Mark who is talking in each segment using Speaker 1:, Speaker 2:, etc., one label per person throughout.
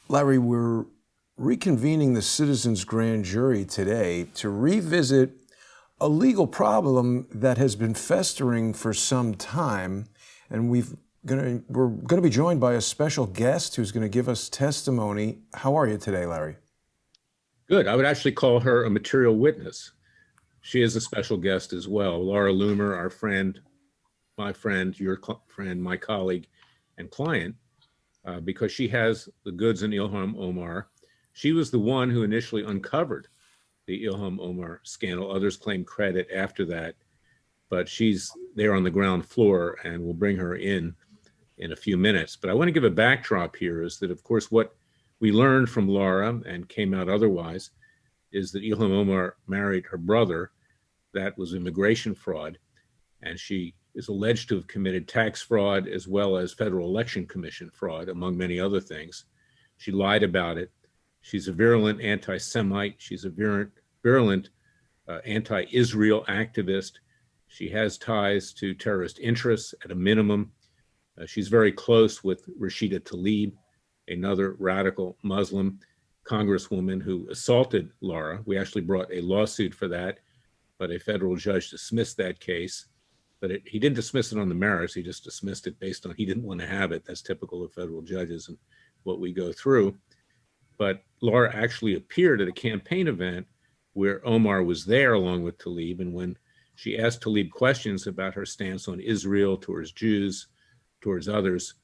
Speaker 1: Larry, we're reconvening the Citizens Grand Jury today to revisit a legal problem that has been festering for some time. And we're going to be joined by a special guest who's going to give us testimony. How are you today, Larry?
Speaker 2: Good. I would actually call her a material witness. She is a special guest as well. Laura Loomer, our friend, my friend, your friend, my colleague and client, because she has the goods in Ilhan Omar. She was the one who initially uncovered the Ilhan Omar scandal. Others claim credit after that, but she's there on the ground floor, and we'll bring her in a few minutes. But I want to give a backdrop here is that, of course, what we learned from Laura and came out otherwise is that Ilhan Omar married her brother. That was immigration fraud. And she is alleged to have committed tax fraud as well as Federal Election Commission fraud, among many other things. She lied about it. She's a virulent anti-Semite. She's a virulent anti-Israel activist. She has ties to terrorist interests at a minimum. She's very close with Rhasida Talilb, another radical Muslim congresswoman who assaulted Laura. We actually brought a lawsuit for that, but a federal judge dismissed that case. But he didn't dismiss it on the merits. He just dismissed it based on he didn't want to have it. That's typical of federal judges and what we go through. But Laura actually appeared at a campaign event where Omar was there along with Talilb. And when she asked Talilb questions about her stance on Israel, towards Jews, towards others,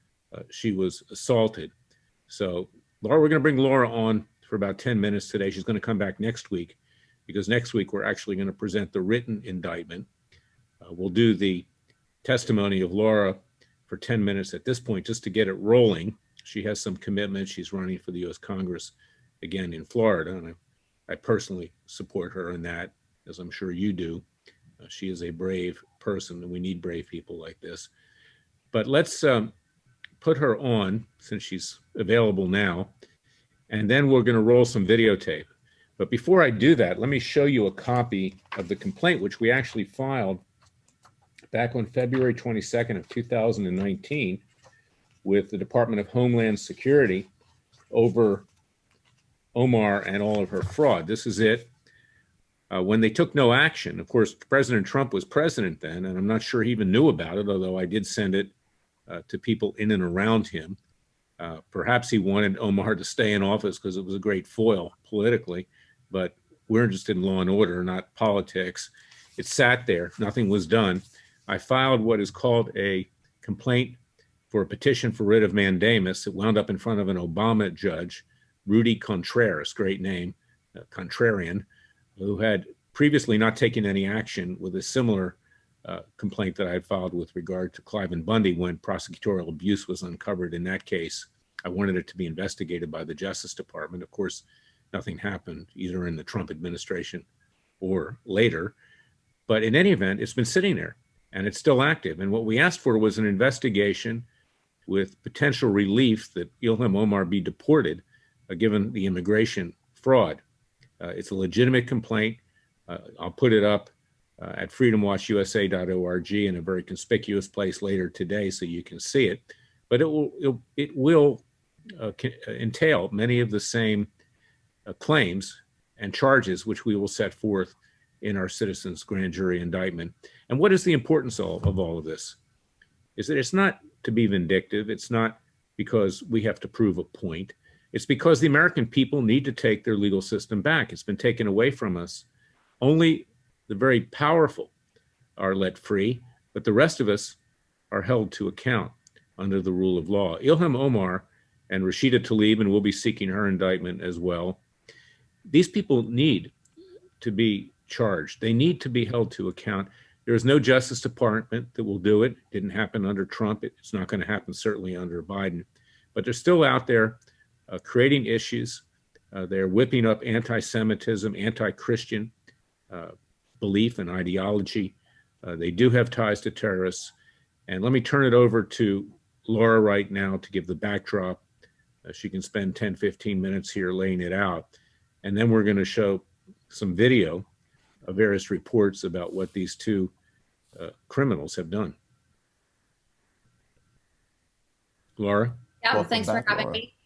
Speaker 2: she was assaulted. So Laura, we're going to bring Laura on for about 10 minutes today. She's going to come back next week because next week we're actually going to present the written indictment. We'll do the testimony of Laura for 10 minutes at this point just to get it rolling. She has some commitment. She's running for the U.S. Congress again in Florida, and I personally support her in that, as I'm sure you do. She is a brave person, and we need brave people like this. But let's put her on since she's available now, and then we're going to roll some videotape. But before I do that, let me show you a copy of the complaint, which we actually filed back on February 22nd of 2019 with the Department of Homeland Security over Omar and all of her fraud. This is it. When they took no action, of course, President Trump was president then, and I'm not sure he even knew about it, although I did send it to people in and around him. Perhaps he wanted Omar to stay in office because it was a great foil politically, but we're interested in law and order, not politics. It sat there, nothing was done. I filed what is called a complaint for a petition for writ of mandamus. It wound up in front of an Obama judge, Rudy Contreras, great name, contrarian, who had previously not taken any action with a similar complaint that I had filed with regard to Cliven Bundy when prosecutorial abuse was uncovered in that case. I wanted it to be investigated by the Justice Department. Of course, nothing happened either in the Trump administration or later. But in any event, it's been sitting there and it's still active. And what we asked for was an investigation with potential relief that Ilhan Omar be deported, given the immigration fraud. It's a legitimate complaint. I'll put it up at freedomwatchusa.org in a very conspicuous place later today so you can see it. But it will entail many of the same claims and charges which we will set forth in our citizens grand jury indictment. And what is the importance of all of this? Is that it's not to be vindictive. It's not because we have to prove a point. It's because the American people need to take their legal system back. It's been taken away from us. Only the very powerful are let free, but the rest of us are held to account under the rule of law. Ilhan Omar and Rhasida Talilb, and we'll be seeking her indictment as well. These people need to be charged. They need to be held to account. There is no Justice Department that will do it. It didn't happen under Trump. It's not going to happen certainly under Biden. But they're still out there creating issues. They're whipping up anti-Semitism, anti-Christian belief and ideology. They do have ties to terrorists. And let me turn it over to Laura right now to give the backdrop. She can spend 10, 15 minutes here laying it out. And then we're going to show some video of various reports about what these two criminals have done. Laura?
Speaker 3: Yeah,
Speaker 1: Welcome
Speaker 3: thanks for
Speaker 1: back,
Speaker 3: having
Speaker 1: Laura.
Speaker 3: me.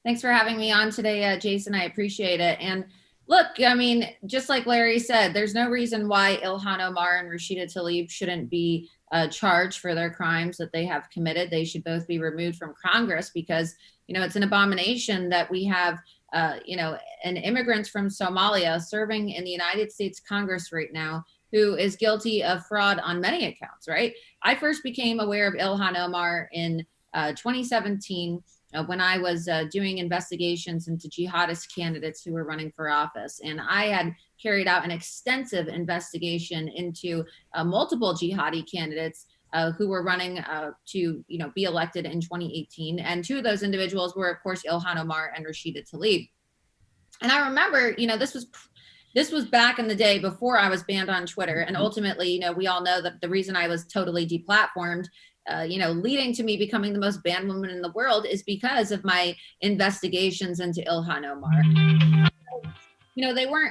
Speaker 3: Thanks for having me on today, Jason. I appreciate it. And look, I mean, just like Larry said, there's no reason why Ilhan Omar and Rhasida Talilb shouldn't be charged for their crimes that they have committed. They should both be removed from Congress because, it's an abomination that we have, an immigrant from Somalia serving in the United States Congress right now who is guilty of fraud on many accounts, right? I first became aware of Ilhan Omar in 2017 when I was doing investigations into jihadist candidates who were running for office. And I had carried out an extensive investigation into multiple jihadi candidates who were running to be elected in 2018. And two of those individuals were, of course, Ilhan Omar and Rhasida Talilb. And I remember, this was back in the day before I was banned on Twitter. And ultimately, we all know that the reason I was totally deplatformed, leading to me becoming the most banned woman in the world is because of my investigations into Ilhan Omar.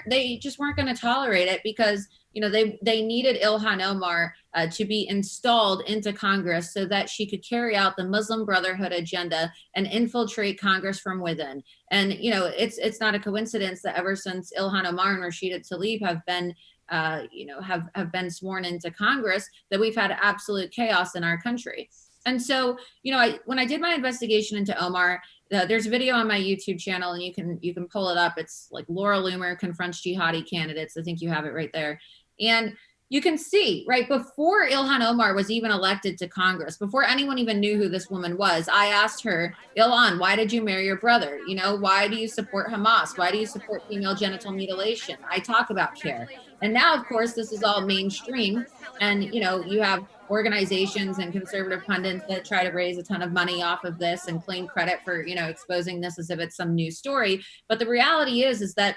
Speaker 3: They just weren't going to tolerate it because, they needed Ilhan Omar to be installed into Congress so that she could carry out the Muslim Brotherhood agenda and infiltrate Congress from within. And, it's not a coincidence that ever since Ilhan Omar and Rhasida Talilb have been have been sworn into Congress, that we've had absolute chaos in our country. And so, when I did my investigation into Omar, there's a video on my YouTube channel, and you can pull it up. It's like Laura Loomer confronts jihadi candidates. I think you have it right there. And you can see, right before Ilhan Omar was even elected to Congress, before anyone even knew who this woman was, I asked her, Ilhan, why did you marry your brother? Why do you support Hamas? Why do you support female genital mutilation? I talk about CARE. And now, of course, this is all mainstream. And, you have organizations and conservative pundits that try to raise a ton of money off of this and claim credit for, exposing this as if it's some new story. But the reality is that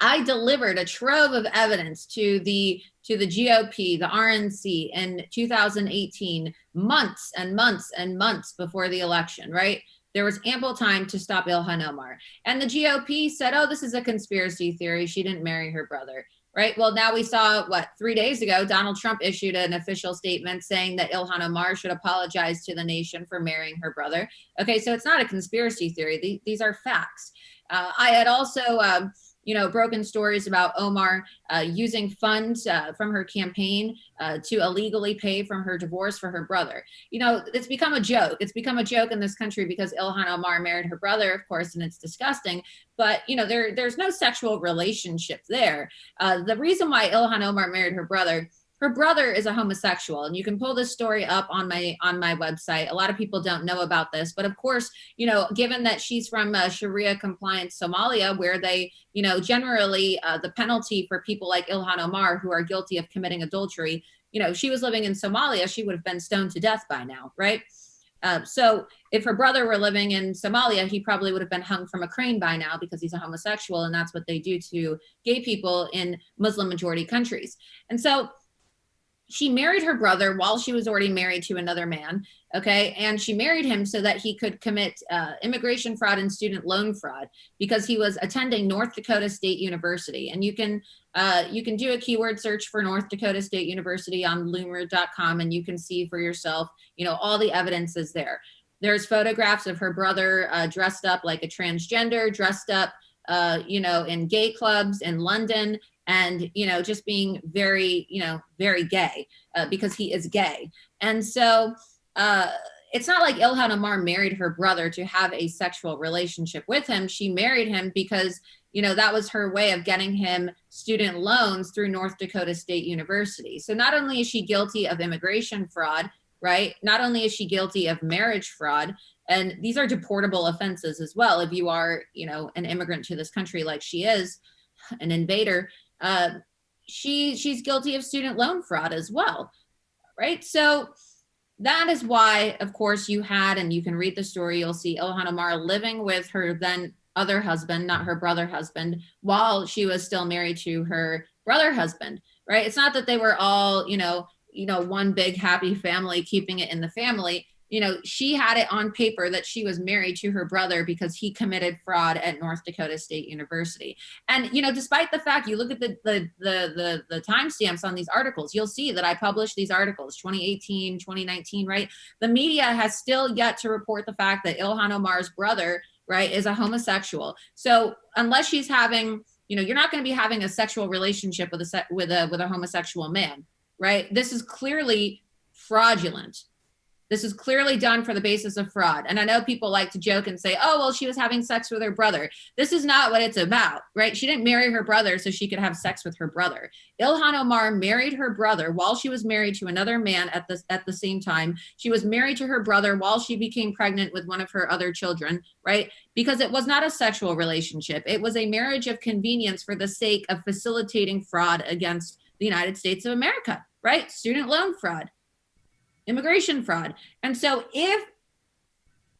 Speaker 3: I delivered a trove of evidence to the GOP, the RNC in 2018, months and months and months before the election, right? There was ample time to stop Ilhan Omar. And the GOP said, oh, this is a conspiracy theory. She didn't marry her brother, right? Well, now we saw, 3 days ago, Donald Trump issued an official statement saying that Ilhan Omar should apologize to the nation for marrying her brother. Okay, so it's not a conspiracy theory. These are facts. I had also broken stories about Omar using funds from her campaign to illegally pay from her divorce for her brother. It's become a joke. It's become a joke in this country because Ilhan Omar married her brother, of course, and it's disgusting. But, there's no sexual relationship there. The reason why Ilhan Omar married her brother is a homosexual, and you can pull this story up on my website. A lot of people don't know about this, but of course, given that she's from Sharia compliant Somalia, where they, generally the penalty for people like Ilhan Omar who are guilty of committing adultery, she was living in Somalia, she would have been stoned to death by now, right? So if her brother were living in Somalia, he probably would have been hung from a crane by now because he's a homosexual, and that's what they do to gay people in Muslim majority countries. And so she married her brother while she was already married to another man, okay? And she married him so that he could commit immigration fraud and student loan fraud because he was attending North Dakota State University. And you can do a keyword search for North Dakota State University on loomer.com, and you can see for yourself, all the evidence is there. There's photographs of her brother dressed up like a transgender, dressed up, in gay clubs in London, and, just being very, very gay because he is gay. And so it's not like Ilhan Omar married her brother to have a sexual relationship with him. She married him because, that was her way of getting him student loans through North Dakota State University. So not only is she guilty of immigration fraud, right? Not only is she guilty of marriage fraud, and these are deportable offenses as well. If you are, an immigrant to this country like she is, an invader, she's guilty of student loan fraud as well, right? So that is why, of course, you had, and you can read the story, you'll see Ilhan Omar living with her then other husband, not her brother husband, while she was still married to her brother husband, right? It's not that they were all, one big happy family keeping it in the family. She had it on paper that she was married to her brother because he committed fraud at North Dakota State University. And, despite the fact, you look at the timestamps on these articles, you'll see that I published these articles, 2018, 2019, right? The media has still yet to report the fact that Ilhan Omar's brother right, is a homosexual. So unless she's having, you're not going to be having a sexual relationship with a homosexual man, right? This is clearly fraudulent. This is clearly done for the basis of fraud. And I know people like to joke and say, oh, well, she was having sex with her brother. This is not what it's about, right? She didn't marry her brother so she could have sex with her brother. Ilhan Omar married her brother while she was married to another man at the same time. She was married to her brother while she became pregnant with one of her other children, right? Because it was not a sexual relationship. It was a marriage of convenience for the sake of facilitating fraud against the United States of America, right? Student loan fraud, immigration fraud. And so if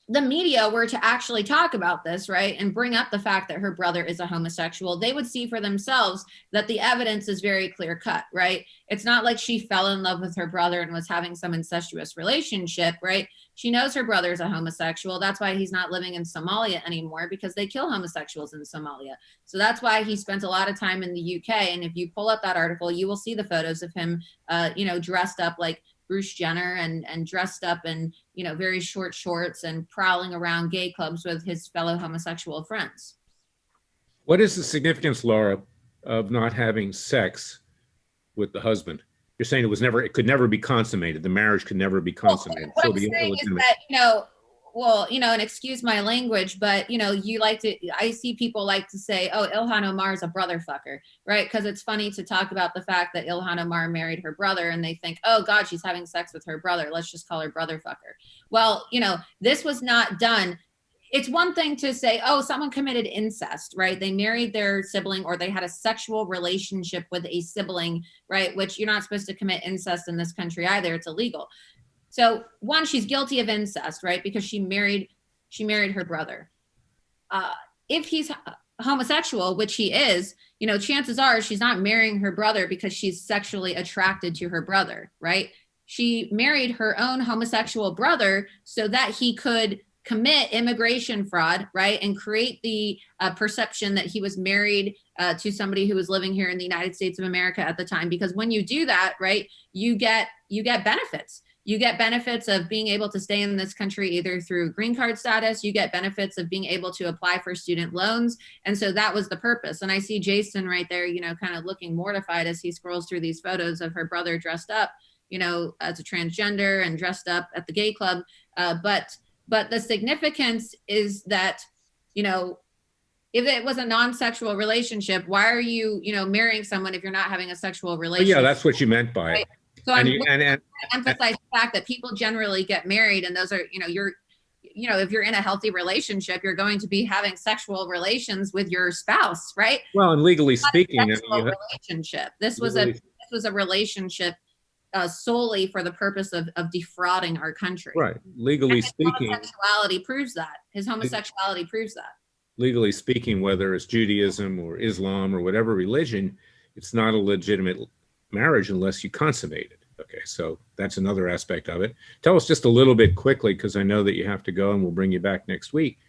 Speaker 3: the media were to actually talk about this, right, and bring up the fact that her brother is a homosexual, they would see for themselves that the evidence is very clear cut, right? It's not like she fell in love with her brother and was having some incestuous relationship, right? She knows her brother is a homosexual. That's why he's not living in Somalia anymore, because they kill homosexuals in Somalia. So that's why he spent a lot of time in the UK. And if you pull up that article, you will see the photos of him, dressed up like Bruce Jenner and dressed up in, very short shorts and prowling around gay clubs with his fellow homosexual friends.
Speaker 2: What is the significance, Laura, of not having sex with the husband? You're saying it could never be consummated. The marriage could never be consummated.
Speaker 3: What I'm saying is that, and excuse my language, but, I see people like to say, oh, Ilhan Omar is a brother fucker, right? Because it's funny to talk about the fact that Ilhan Omar married her brother and they think, oh God, she's having sex with her brother. Let's just call her brother fucker. Well, this was not done. It's one thing to say, oh, someone committed incest, right? They married their sibling or they had a sexual relationship with a sibling, right? Which you're not supposed to commit incest in this country either. It's illegal. So one, she's guilty of incest, right? Because she married her brother. If he's homosexual, which he is, chances are she's not marrying her brother because she's sexually attracted to her brother, right? She married her own homosexual brother so that he could commit immigration fraud, right? And create the perception that he was married to somebody who was living here in the United States of America at the time. Because when you do that, right, you get benefits. You get benefits of being able to stay in this country either through green card status. You get benefits of being able to apply for student loans. And so that was the purpose. And I see Jason right there, kind of looking mortified as he scrolls through these photos of her brother dressed up, as a transgender and dressed up at the gay club. But the significance is that, if it was a non-sexual relationship, why are you, marrying someone if you're not having a sexual relationship?
Speaker 2: Yeah, that's what you meant by it.
Speaker 3: So I'm and emphasize the fact that people generally get married, and those are, if you're in a healthy relationship, you're going to be having sexual relations with your spouse, right?
Speaker 2: Well, and legally speaking,
Speaker 3: relationship. This was a relationship solely for the purpose of defrauding our country.
Speaker 2: Right. Legally speaking,
Speaker 3: homosexuality proves that. His homosexuality proves that.
Speaker 2: Legally speaking, whether it's Judaism or Islam or whatever religion, it's not a legitimate marriage unless you consummate it. Okay, so that's another aspect of it. Tell us just a little bit quickly, because I know that you have to go and we'll bring you back next week,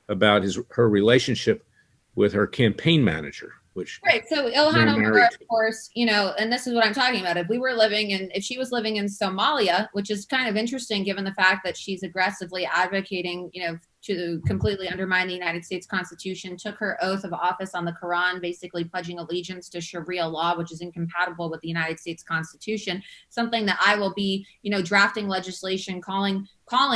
Speaker 2: about her relationship with her campaign manager.
Speaker 3: Right. So Ilhan Omar, of course, and this is what I'm talking about. If she was living in Somalia, which is kind of interesting given the fact that she's aggressively advocating, to completely undermine the United States Constitution, took her oath of office on the Quran, basically pledging allegiance to Sharia law, which is incompatible with the United States Constitution, something that I will be, drafting legislation, calling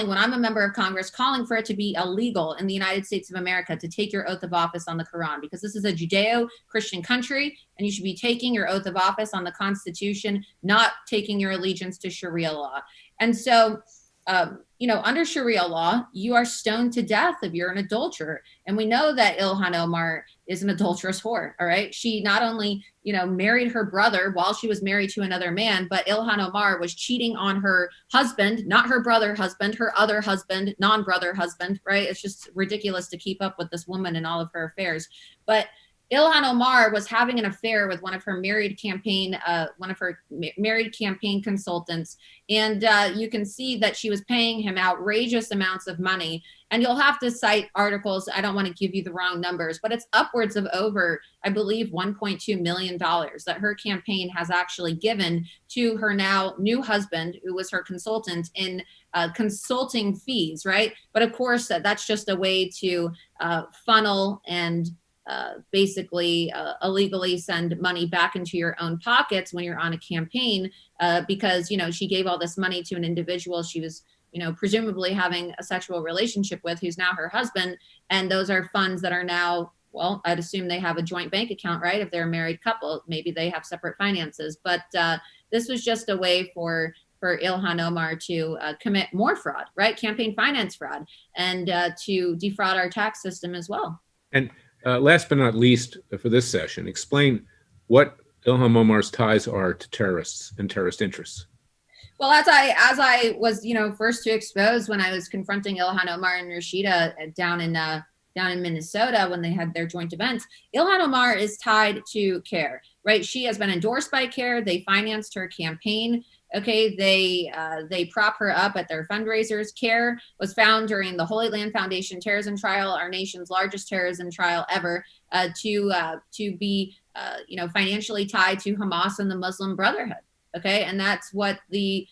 Speaker 3: when I'm a member of Congress, calling for it to be illegal in the United States of America to take your oath of office on the Quran, because this is a Judeo-Christian country and you should be taking your oath of office on the Constitution, not taking your allegiance to Sharia law. And so, under Sharia law, you are stoned to death if you're an adulterer. And we know that Ilhan Omar is an adulterous whore, all right? She not only, married her brother while she was married to another man, but Ilhan Omar was cheating on her husband, not her brother husband, her other husband, non-brother husband, right? It's just ridiculous to keep up with this woman and all of her affairs. But Ilhan Omar was having an affair with one of her married campaign consultants, and you can see that she was paying him outrageous amounts of money. And you'll have to cite articles. I don't want to give you the wrong numbers, but it's upwards of over, I believe, $1.2 million that her campaign has actually given to her now new husband, who was her consultant, in consulting fees, right? But of course, that's just a way to funnel and basically illegally send money back into your own pockets when you're on a campaign, because, you know, she gave all this money to an individual she was, you know, presumably having a sexual relationship with, who's now her husband. And those are funds that are now, well, I'd assume they have a joint bank account, right? If they're a married couple, maybe they have separate finances. But this was just a way for Ilhan Omar to commit more fraud, right? Campaign finance fraud, and to defraud our tax system as well.
Speaker 2: And last but not least for this session, explain what Ilhan Omar's ties are to terrorists and terrorist interests.
Speaker 3: Well, as I was, you know, first to expose when I was confronting Ilhan Omar and Rhasida down in Minnesota when they had their joint events, Ilhan Omar is tied to CARE, right? She has been endorsed by CARE. They financed her campaign. Okay, they prop her up at their fundraisers. CARE was found during the Holy Land Foundation terrorism trial, our nation's largest terrorism trial ever, to be you know, financially tied to Hamas and the Muslim Brotherhood. Okay, and that's what the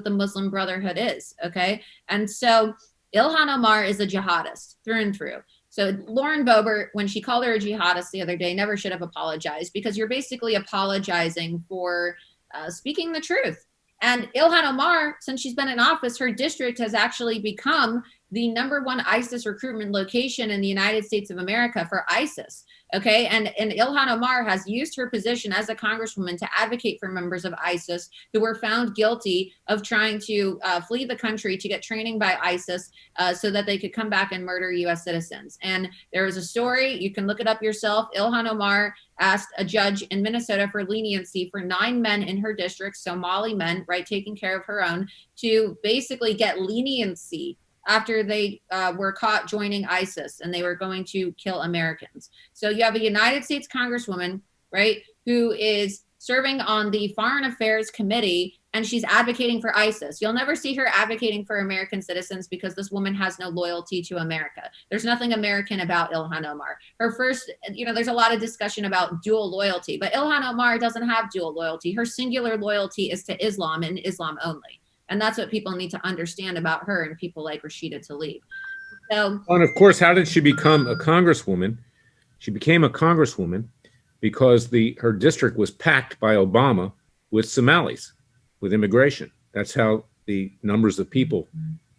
Speaker 3: Muslim Brotherhood is. Okay, and so Ilhan Omar is a jihadist through and through. So Lauren Boebert, when she called her a jihadist the other day, never should have apologized, because you're basically apologizing for speaking the truth. And Ilhan Omar, since she's been in office, her district has actually become the #1 ISIS recruitment location in the United States of America for ISIS. Okay, and Ilhan Omar has used her position as a congresswoman to advocate for members of ISIS who were found guilty of trying to flee the country to get training by ISIS so that they could come back and murder U.S. citizens. And there is a story, you can look it up yourself. Ilhan Omar asked a judge in Minnesota for leniency for 9 men in her district, Somali men, right, taking care of her own, to basically get leniency after they were caught joining ISIS and they were going to kill Americans. So you have a United States Congresswoman, right, who is serving on the Foreign Affairs Committee, and she's advocating for ISIS. You'll never see her advocating for American citizens, because this woman has no loyalty to America. There's nothing American about Ilhan Omar. Her first, you know, there's a lot of discussion about dual loyalty, but Ilhan Omar doesn't have dual loyalty. Her singular loyalty is to Islam and Islam only. And that's what people need to understand about her and people like Rhasida Talilb. So,
Speaker 2: and of course, how did she become a congresswoman? She became a congresswoman because her district was packed by Obama with Somalis, with immigration. That's how the numbers of people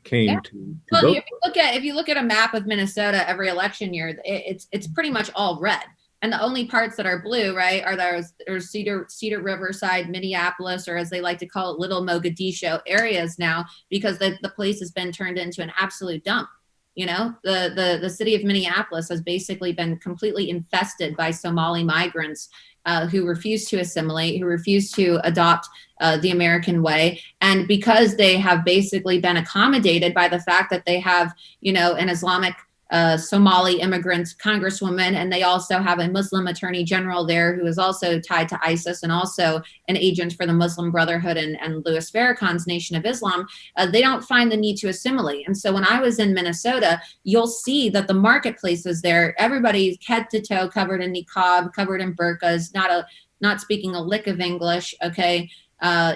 Speaker 2: came to
Speaker 3: well,
Speaker 2: vote.
Speaker 3: If you look at a map of Minnesota every election year, it's pretty much all red. And the only parts that are blue, right, are those Cedar Riverside, Minneapolis, or as they like to call it, Little Mogadishu areas now, because the place has been turned into an absolute dump. You know, the city of Minneapolis has basically been completely infested by Somali migrants who refuse to assimilate, who refuse to adopt the American way. And because they have basically been accommodated by the fact that they have, you know, an Islamic Somali immigrant congresswoman, and they also have a Muslim attorney general there who is also tied to ISIS and also an agent for the Muslim Brotherhood and Louis Farrakhan's Nation of Islam, they don't find the need to assimilate. And so when I was in Minnesota, you'll see that the marketplaces there, everybody's head to toe covered in niqab, covered in burqas, not speaking a lick of English, okay?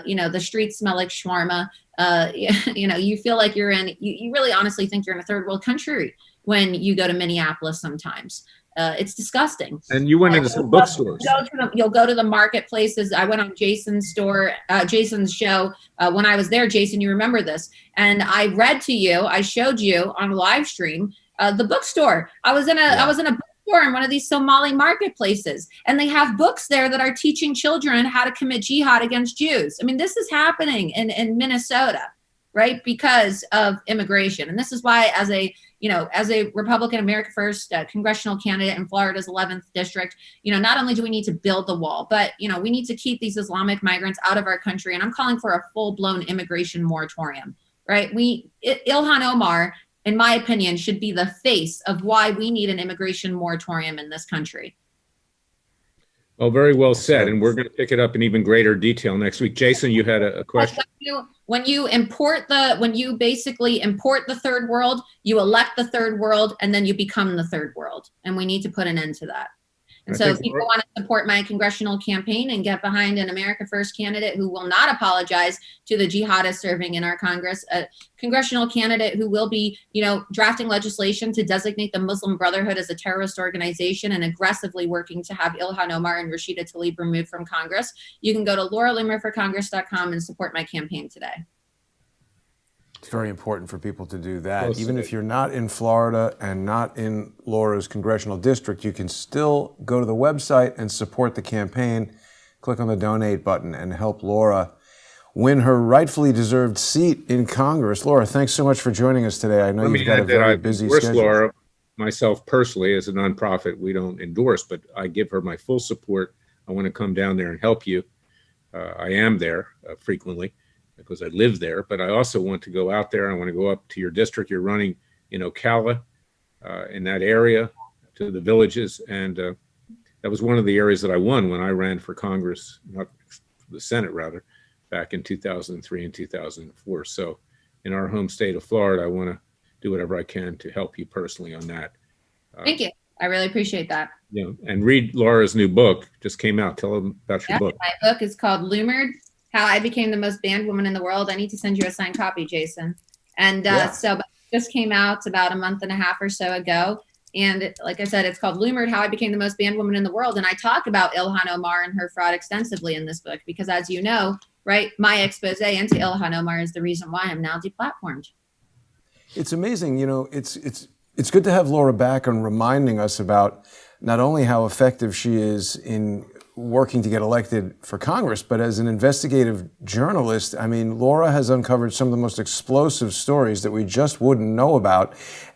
Speaker 3: You know, the streets smell like shawarma. You know, you feel like you really honestly think you're in a third world country when you go to Minneapolis sometimes. It's disgusting.
Speaker 2: And you went into some bookstores.
Speaker 3: You'll go to the marketplaces. I went on Jason's show when I was there. Jason, you remember this. And I read to you, I showed you on a live stream, the bookstore. I was in a bookstore in one of these Somali marketplaces, and they have books there that are teaching children how to commit jihad against Jews. I mean, this is happening in Minnesota, right? Because of immigration. And this is why, as a Republican America First congressional candidate in Florida's 11th district, you know, not only do we need to build the wall, but, you know, we need to keep these Islamic migrants out of our country. And I'm calling for a full-blown immigration moratorium, right? Ilhan Omar, in my opinion, should be the face of why we need an immigration moratorium in this country.
Speaker 2: Well, very well said. And we're going to pick it up in even greater detail next week. Jason, you had a question?
Speaker 3: When you basically import the third world, you elect the third world, and then you become the third world. And we need to put an end to that. And so if people want to support my congressional campaign and get behind an America First candidate who will not apologize to the jihadists serving in our Congress, a congressional candidate who will be, drafting legislation to designate the Muslim Brotherhood as a terrorist organization and aggressively working to have Ilhan Omar and Rhasida Talilb removed from Congress, you can go to lauraloomerforcongress.com and support my campaign today.
Speaker 1: It's very important for people to do that. Even if you're not in Florida and not in Laura's congressional district, you can still go to the website and support the campaign. Click on the donate button and help Laura win her rightfully deserved seat in Congress. Laura, thanks so much for joining us today. I know you've got a very busy schedule.
Speaker 2: Laura, myself personally, as a nonprofit, we don't endorse, but I give her my full support. I want to come down there and help you. I am there frequently, because I live there, but I also want to go out there. I want to go up to your district. You're running in Ocala, in that area, to the villages. And that was one of the areas that I won when I ran for Congress, not the Senate rather, back in 2003 and 2004. So in our home state of Florida, I want to do whatever I can to help you personally on that.
Speaker 3: Thank you. I really appreciate that.
Speaker 2: Yeah, and read Laura's new book, just came out. Tell them about your book.
Speaker 3: My book is called Loomered: How I Became the Most Banned Woman in the World. I need to send you a signed copy, Jason. And so it just came out about a month and a half or so ago. And like I said, it's called Loomered: How I Became the Most Banned Woman in the World. And I talk about Ilhan Omar and her fraud extensively in this book, because as you know, right, my expose into Ilhan Omar is the reason why I'm now deplatformed.
Speaker 1: It's amazing. It's good to have Laura back and reminding us about not only how effective she is in working to get elected for Congress, but as an investigative journalist, I mean, Laura has uncovered some of the most explosive stories that we just wouldn't know about.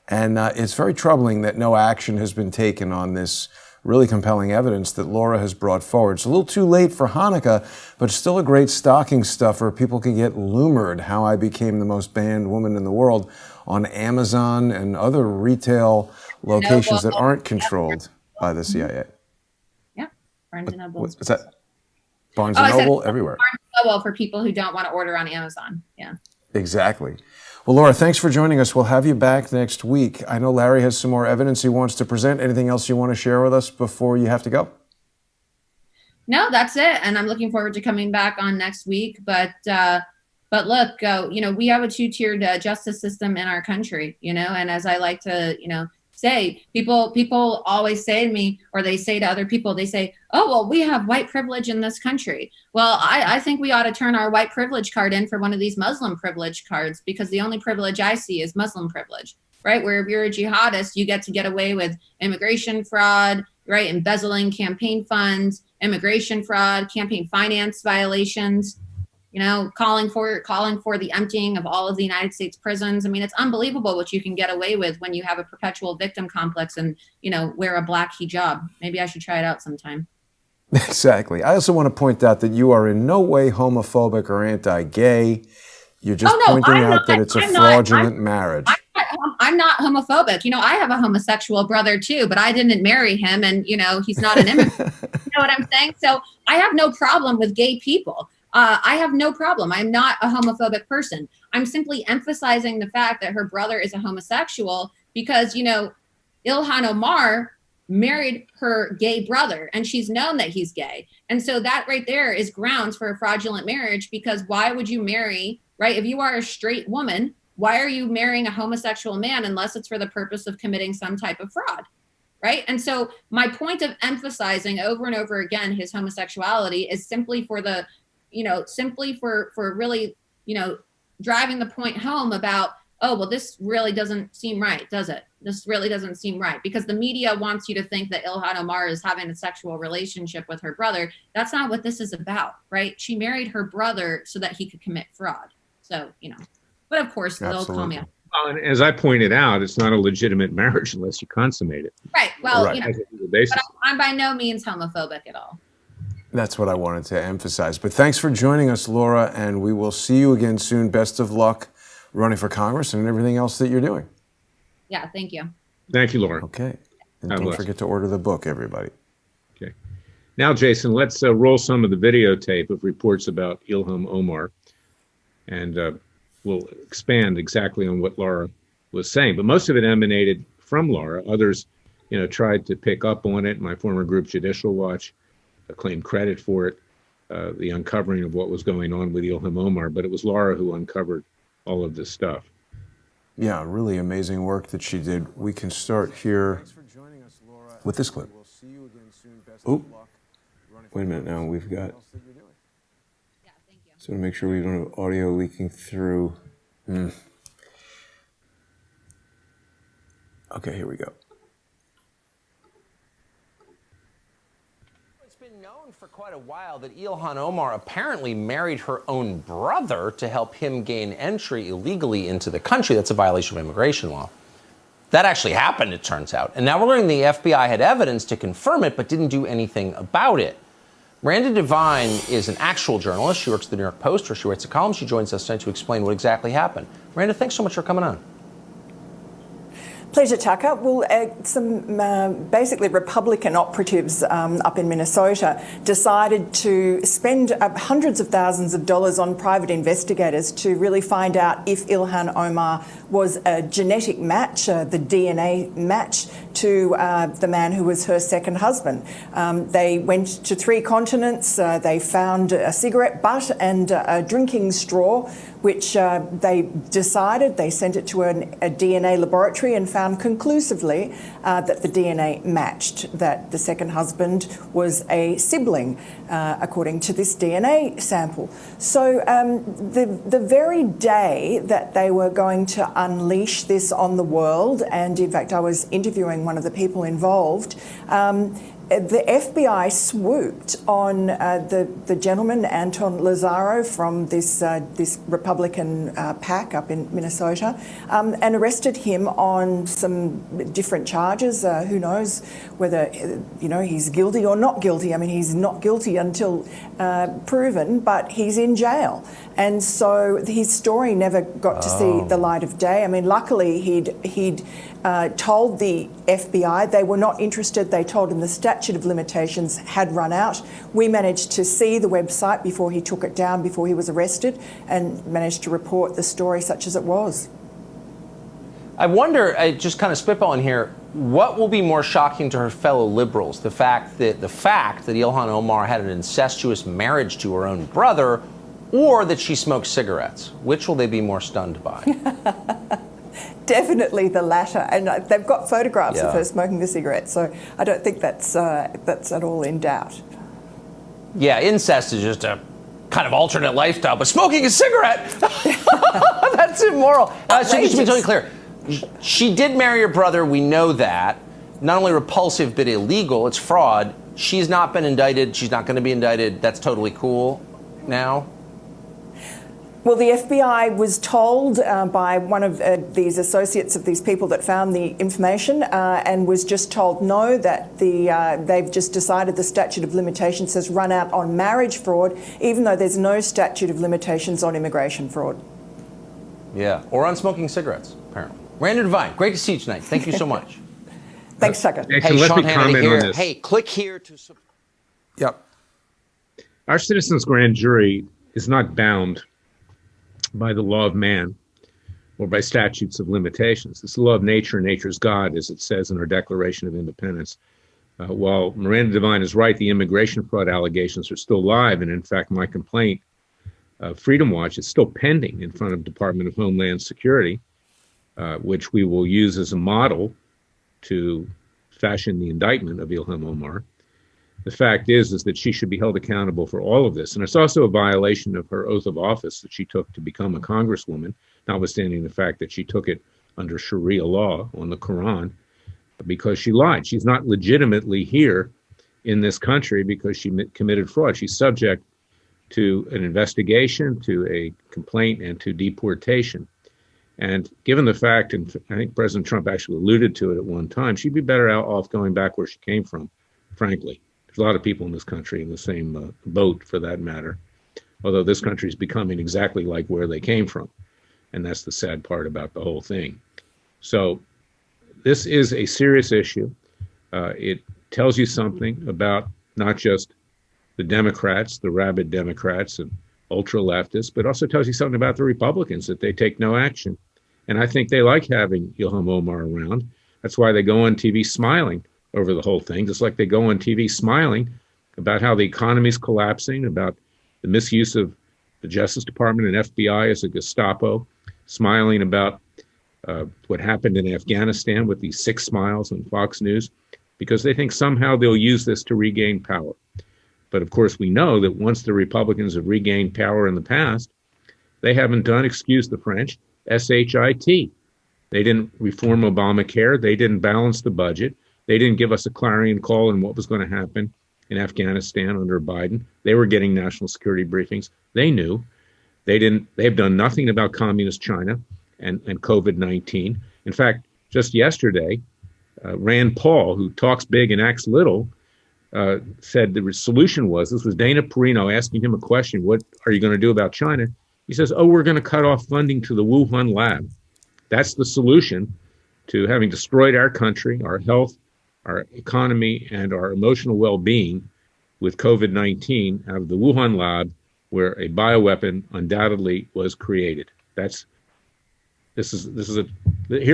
Speaker 1: And it's very troubling that no action has been taken on this really compelling evidence that Laura has brought forward. It's a little too late for Hanukkah, but still a great stocking stuffer. People can get Loomered: How I Became the Most Banned Woman in the World on Amazon and other retail locations that aren't controlled by the CIA.
Speaker 3: Yeah, Barnes & Noble.
Speaker 1: Is that Barnes & Noble? Everywhere.
Speaker 3: Barnes & Noble for people who don't want to order on Amazon. Yeah.
Speaker 1: Exactly. Well, Laura, thanks for joining us. We'll have you back next week. I know Larry has some more evidence he wants to present. Anything else you want to share with us before you have to go?
Speaker 3: No, that's it. And I'm looking forward to coming back on next week. But look, we have a two-tiered justice system in our country, and as I like to, say, people always say to me, or they say to other people, they say, oh, well, we have white privilege in this country. Well, I think we ought to turn our white privilege card in for one of these Muslim privilege cards, because the only privilege I see is Muslim privilege, right? Where if you're a jihadist, you get away with immigration fraud, right? Embezzling campaign funds, immigration fraud, campaign finance violations, calling for the emptying of all of the United States prisons. I mean, it's unbelievable what you can get away with when you have a perpetual victim complex and, wear a black hijab. Maybe I should try it out sometime.
Speaker 1: Exactly. I also want to point out that you are in no way homophobic or anti-gay. You're just pointing out that it's a fraudulent marriage.
Speaker 3: I'm not homophobic. I have a homosexual brother too, but I didn't marry him, and, he's not an immigrant. You know what I'm saying? So I have no problem with gay people. I have no problem. I'm not a homophobic person. I'm simply emphasizing the fact that her brother is a homosexual because, Ilhan Omar married her gay brother, and she's known that he's gay. And so that right there is grounds for a fraudulent marriage, because why would you marry, right? If you are a straight woman, why are you marrying a homosexual man unless it's for the purpose of committing some type of fraud? Right. And so my point of emphasizing over and over again his homosexuality is simply for the for really, driving the point home about, oh, well, this really doesn't seem right, does it? This really doesn't seem right, because the media wants you to think that Ilhan Omar is having a sexual relationship with her brother. That's not what this is about, right? She married her brother so that he could commit fraud. So, but of course, they'll call me up.
Speaker 2: Well, and as I pointed out, it's not a legitimate marriage unless you consummate it.
Speaker 3: Right. Well,
Speaker 1: right.
Speaker 3: But I'm by no means homophobic at all.
Speaker 1: That's what I wanted to emphasize. But thanks for joining us, Laura, and we will see you again soon. Best of luck running for Congress and everything else that you're doing.
Speaker 3: Yeah, thank you.
Speaker 2: Thank you, Laura.
Speaker 1: Okay. And don't forget to order the book, everybody.
Speaker 2: Okay. Now, Jason, let's roll some of the videotape of reports about Ilhan Omar, and we'll expand exactly on what Laura was saying. But most of it emanated from Laura. Others, tried to pick up on it. My former group, Judicial Watch, claimed credit for it, the uncovering of what was going on with Ilhan Omar. But it was Laura who uncovered all of this stuff.
Speaker 1: Yeah, really amazing work that she did. We can start here with this clip. Oh, wait a minute now. We've got, so to make sure we don't have audio leaking through. Okay, here we go.
Speaker 4: It's been known for quite a while that Ilhan Omar apparently married her own brother to help him gain entry illegally into the country. That's a violation of immigration law. That actually happened, it turns out. And now we're learning the FBI had evidence to confirm it, but didn't do anything about it. Miranda Devine is an actual journalist. She works at the New York Post, where she writes a column. She joins us tonight to explain what exactly happened. Miranda, thanks so much for coming on.
Speaker 5: Pleasure, Tucker. Well, some basically Republican operatives up in Minnesota decided to spend hundreds of thousands of dollars on private investigators to really find out if Ilhan Omar was a genetic match, the DNA match, to the man who was her second husband. They went to 3 continents. They found a cigarette butt and a drinking straw, which they sent it to a DNA laboratory and found conclusively that the DNA matched, that the second husband was a sibling, according to this DNA sample. So the very day that they were going to unleash this on the world, and in fact I was interviewing one of the people involved, the FBI swooped on the gentleman, Anton Lazaro, from this Republican PAC up in Minnesota, and arrested him on some different charges. Who knows whether he's guilty or not guilty. I mean, he's not guilty until proven, but he's in jail. And so his story never got to see the light of day. I mean, luckily he'd told the FBI they were not interested. They told him the statute of limitations had run out. We managed to see the website before he took it down, before he was arrested, and managed to report the story such as it was.
Speaker 4: I wonder, just kind of spitballing here, what will be more shocking to her fellow liberals? The fact that Ilhan Omar had an incestuous marriage to her own brother, or that she smoked cigarettes? Which will they be more stunned by?
Speaker 5: Definitely the latter, and they've got photographs of her smoking the cigarette, so I don't think that's at all in doubt.
Speaker 4: Yeah, incest is just a kind of alternate lifestyle, but smoking a cigarette, that's immoral. So just to be totally clear, she did marry her brother, we know that. Not only repulsive, but illegal, it's fraud. She's not been indicted, she's not gonna be indicted, that's totally cool now?
Speaker 5: Well, the FBI was told by one of these associates of these people that found the information and was just told no, that they've just decided the statute of limitations has run out on marriage fraud, even though there's no statute of limitations on immigration fraud.
Speaker 4: Yeah, or on smoking cigarettes, apparently. Miranda Devine, great to see you tonight. Thank you so much.
Speaker 5: Thanks, Tucker.
Speaker 2: Jason, let me comment on this.
Speaker 4: Hey, click here to support.
Speaker 1: Yep.
Speaker 2: Our citizens' grand jury is not bound by the law of man or by statutes of limitations. It's the law of nature, and nature's God, as it says in our Declaration of Independence. While Miranda Devine is right, the immigration fraud allegations are still live, and in fact, my complaint, Freedom Watch, is still pending in front of Department of Homeland Security, which we will use as a model to fashion the indictment of Ilhan Omar. The fact is that she should be held accountable for all of this. And it's also a violation of her oath of office that she took to become a congresswoman, notwithstanding the fact that she took it under Sharia law on the Quran, because she lied. She's not legitimately here in this country because she committed fraud. She's subject to an investigation, to a complaint, and to deportation. And given the fact, and I think President Trump actually alluded to it at one time, she'd be better off going back where she came from, frankly. There's a lot of people in this country in the same boat, for that matter, although this country is becoming exactly like where they came from. And that's the sad part about the whole thing. So this is a serious issue. It tells you something about not just the Democrats, the rabid Democrats and ultra leftists, but also tells you something about the Republicans, that they take no action. And I think they like having Ilhan Omar around. That's why they go on TV smiling over the whole thing, just like they go on TV smiling about how the economy is collapsing, about the misuse of the Justice Department and FBI as a Gestapo, smiling about what happened in Afghanistan with these 6 smiles on Fox News, because they think somehow they'll use this to regain power. But of course, we know that once the Republicans have regained power in the past, they haven't done, excuse the French, SHIT. They didn't reform Obamacare. They didn't balance the budget. They didn't give us a clarion call on what was going to happen in Afghanistan under Biden. They were getting national security briefings. They knew. They've done nothing about communist China and COVID-19. In fact, just yesterday, Rand Paul, who talks big and acts little, said the solution was, this was Dana Perino asking him a question, what are you going to do about China? He says, oh, we're going to cut off funding to the Wuhan lab. That's the solution to having destroyed our country, our health, our economy, and our emotional well-being with COVID-19 out of the Wuhan lab, where a bioweapon undoubtedly was created. Here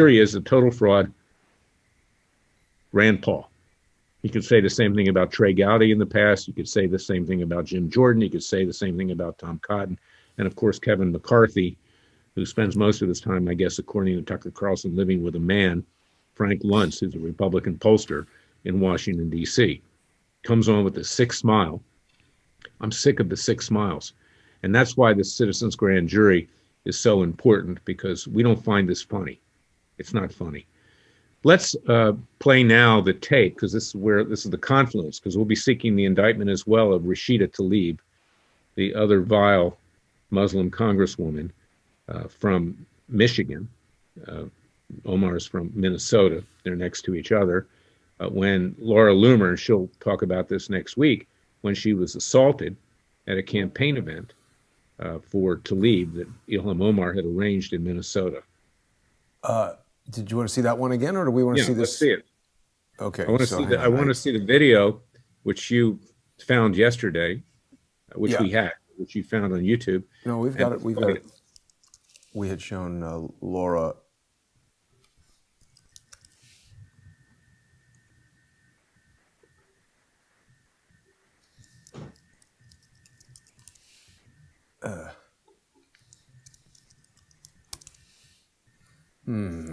Speaker 2: he is, a total fraud, Rand Paul. You could say the same thing about Trey Gowdy in the past. You could say the same thing about Jim Jordan. You could say the same thing about Tom Cotton. And of course, Kevin McCarthy, who spends most of his time, I guess, according to Tucker Carlson, living with a man, Frank Luntz, who's a Republican pollster in Washington, D.C., comes on with the 6 smile. I'm sick of the 6 smiles. And that's why the citizens' grand jury is so important, because we don't find this funny. It's not funny. Let's play now the tape, because this is the confluence, because we'll be seeking the indictment as well of Rhasida Talilb, the other vile Muslim congresswoman from Michigan. Omar's from Minnesota. They're next to each other. When Laura Loomer, and she'll talk about this next week, when she was assaulted at a campaign event for Talilb that Ilhan Omar had arranged in Minnesota.
Speaker 1: Did you want to see that one again, or do we want to see this?
Speaker 2: Let's see it.
Speaker 1: Okay.
Speaker 2: I want to see the video, which you found yesterday, which you found on YouTube.
Speaker 1: No, we've got it. We've got it. We had shown Laura.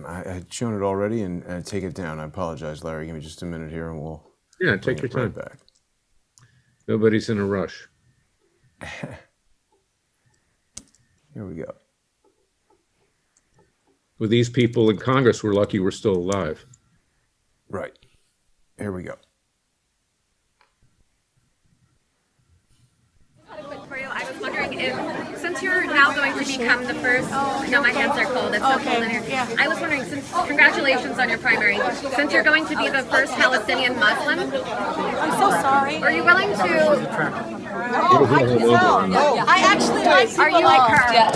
Speaker 1: I had shown it already, and take it down. I apologize, Larry. Give me just a minute here, and we'll
Speaker 2: take your time.
Speaker 1: Right back.
Speaker 2: Nobody's in a rush.
Speaker 1: Here we go.
Speaker 2: With these people in Congress, we're lucky we're still alive.
Speaker 1: Right. Here we go.
Speaker 6: I was wondering if, since you're now going to become the first, no, my hands are cold, it's so cold in here. Yeah. I was wondering, congratulations on your primary, since you're going to be the first Palestinian Muslim.
Speaker 7: I'm so sorry.
Speaker 6: Are you willing to?
Speaker 7: I actually like people.
Speaker 6: Are you like her?
Speaker 7: Yes.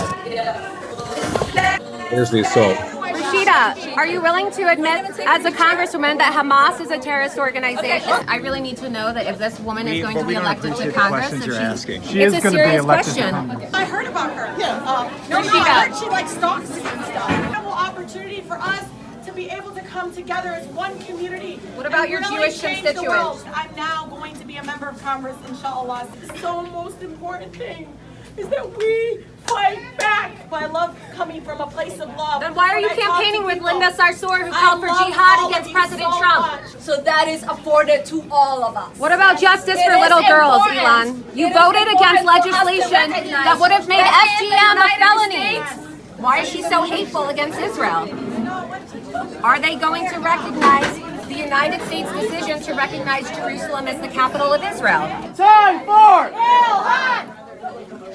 Speaker 2: There's the assault.
Speaker 6: Rhasida, are you willing to admit as a congresswoman that Hamas is a terrorist organization? I really need to know that if this woman is going to be elected to Congress, it's a serious question.
Speaker 7: I heard about her. Yeah.
Speaker 6: No,
Speaker 7: I heard she like stalks and stuff. Incredible opportunity for us to be able to come together as one community.
Speaker 6: What about
Speaker 7: and
Speaker 6: your
Speaker 7: really
Speaker 6: Jewish
Speaker 7: change the world.
Speaker 6: constituents?
Speaker 7: I'm now going to be a member of Congress, inshallah. The most important thing is that we fight back. I love coming from a place of love.
Speaker 6: Then why are you campaigning with Linda Sarsour, who called for jihad against President Trump?
Speaker 8: So that is afforded to all of us.
Speaker 6: What about justice for little girls, Ilhan? You voted against legislation that would have made FGM a felony. Why is she so hateful against Israel? Are they going to recognize the United States decision to recognize Jerusalem as the capital of Israel?
Speaker 9: Time for
Speaker 7: Ilhan!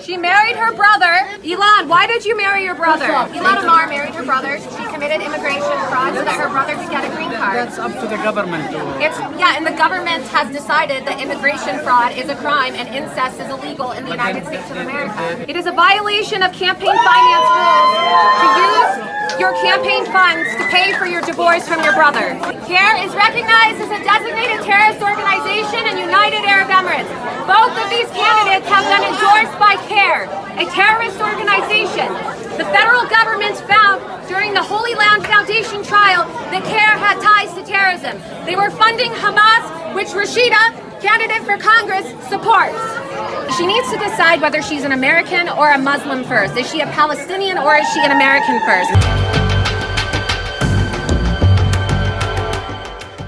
Speaker 6: She married her brother. Ilhan, why did you marry your brother? Ilhan Omar married her brother. She committed immigration fraud so that her brother could get a green card.
Speaker 9: That's up to the government.
Speaker 6: And the government has decided that immigration fraud is a crime and incest is illegal in the United States of America. It is a violation of campaign finance rules to use your campaign funds to pay for your divorce from your brother. CARE is recognized as a designated terrorist organization in United Arab Emirates. Both of these candidates have been endorsed by CARE, a terrorist organization. The federal government found during the Holy Land Foundation trial that CARE had ties to terrorism. They were funding Hamas, which Rhasida, candidate for Congress, supports. She needs to decide whether she's an American or a Muslim first. Is she a Palestinian or is she an American first?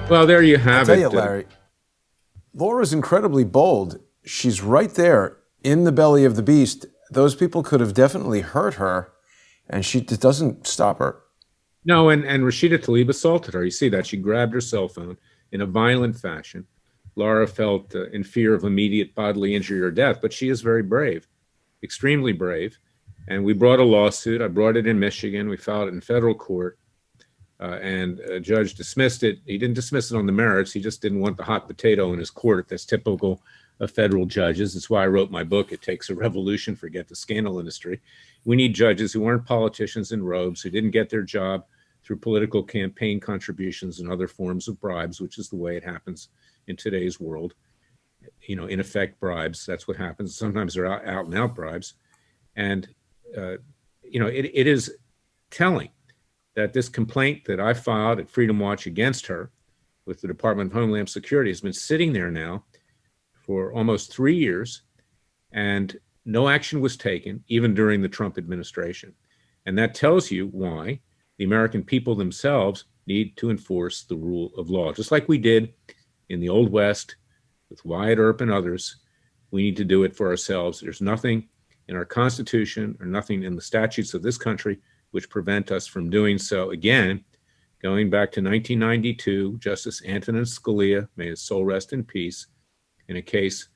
Speaker 2: Well, there you have
Speaker 1: I'll tell
Speaker 2: it.
Speaker 1: you, Larry, Laura's incredibly bold. She's right there in the belly of the beast. Those people could have definitely hurt her, and it doesn't stop her.
Speaker 2: No, and Rhasida Talilb assaulted her. You see that. She grabbed her cell phone in a violent fashion. Laura felt in fear of immediate bodily injury or death, but she is very brave, extremely brave. And we brought a lawsuit. I brought it in Michigan. We filed it in federal court, and a judge dismissed it. He didn't dismiss it on the merits. He just didn't want the hot potato in his court. That's typical of federal judges. That's why I wrote my book, It Takes a Revolution, Forget the Scandal Industry. We need judges who aren't politicians in robes, who didn't get their job through political campaign contributions and other forms of bribes, which is the way it happens in today's world. You know, in effect, bribes. That's what happens. Sometimes they're out and out bribes. And, you know, it is telling that this complaint that I filed at Freedom Watch against her with the Department of Homeland Security has been sitting there now for almost 3 years, and no action was taken, even during the Trump administration. And that tells you why the American people themselves need to enforce the rule of law, just like we did in the Old West with Wyatt Earp and others. We need to do it for ourselves. There's nothing in our Constitution or nothing in the statutes of this country which prevent us from doing so. Again, going back to 1992, Justice Antonin Scalia, may his soul rest in peace, in a case,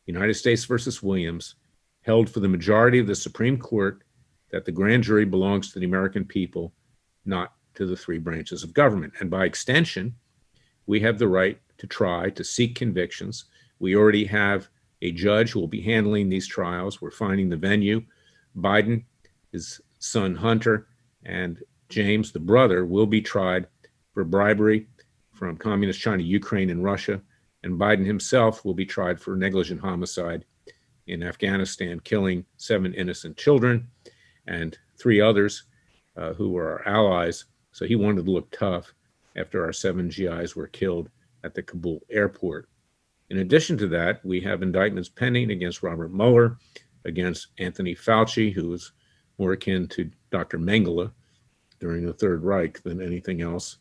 Speaker 2: United States versus Williams, held for the majority of the Supreme Court that the grand jury belongs to the American people, not to the three branches of government. And by extension, we have the right to try to seek convictions. We already have a judge who will be handling these trials. We're finding the venue. Biden, his son Hunter, and James, the brother, will be tried for bribery from Communist China, Ukraine, and Russia. And Biden himself will be tried for negligent homicide in Afghanistan, killing 7 innocent children and 3 others who were our allies. So he wanted to look tough after our 7 GIs were killed at the Kabul airport. In addition to that, we have indictments pending against Robert Mueller, against Anthony Fauci, who was more akin to Dr. Mengele during the Third Reich than anything else,